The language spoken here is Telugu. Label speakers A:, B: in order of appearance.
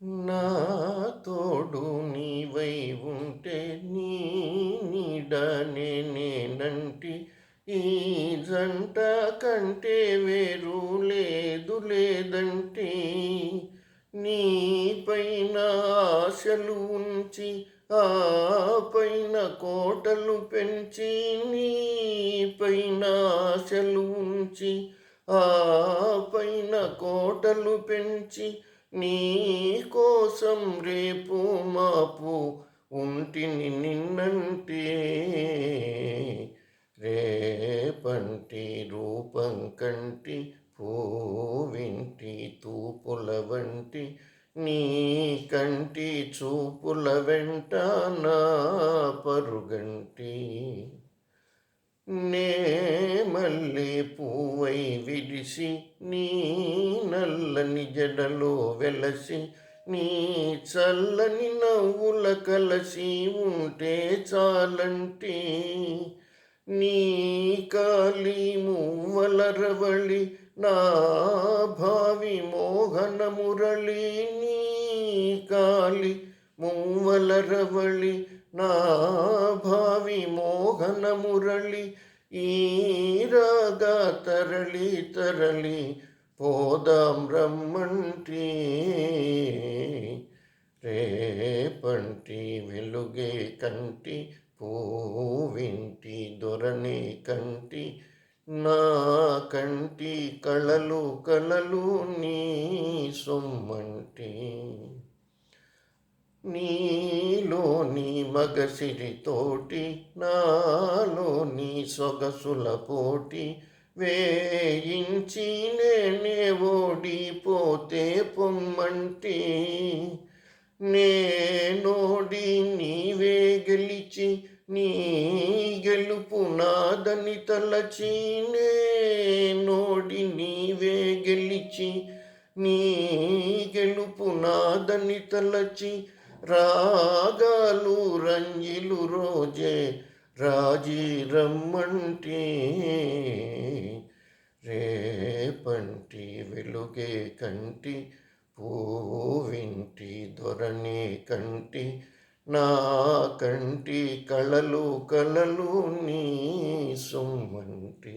A: నా తోడు నీవై ఉంటే నీ నీడనే నేనంటి ఈ జంట కంటే వేరు లేదు లేదంటే నీ పైన ఆశలు ఉంచి ఆ పైన కోటలు పెంచి నీ పైన ఆశలు ఉంచి ఆ పైన కోటలు పెంచి నీ కోసం రేపు మాపు ఉంటిని నిన్నంటే రేపంటి రూపం కంటి పూవింటి తూపుల వంటి నీ కంటి చూపుల వెంట నా పరుగంటి నే మళ్ళీ పువ్వై విరిసి నీ నల్లని జడలో వెలసి నీ చల్లని నవ్వుల కలసి ఉంటే చాలంటే నీ కాలి మువ్వల రవళి నా భావి మోహన మురళి నీ కాలి మువ్వల రవళి నా భావి మోహన మురళి ఈ రాగా తరలి తరలి పోదాం రమ్మంటే రేపంటి వెలుగే కంటి పూవింటి దొరనే కంటి నా కంటి కళలు కళలు నీ సొమ్మంటి నీలోని మగసిరితోటి నాలోని సొగసుల పోటీ వేయించి నేనే ఓడిపోతే పొమ్మంటే నేనోడి నీవే గెలిచి నీ గెలుపు నాదని తలచి నేనోడి నీవే గెలిచి నీ గెలుపు నాదని తలచి రాగాలు రంజిలు రోజే రాజీ రమ్మంటే రేపంటి వెలుగే కంటి పూవింటి దొరనే కంటి నా కంటి కళలు కళలు నీ సొమ్మంటి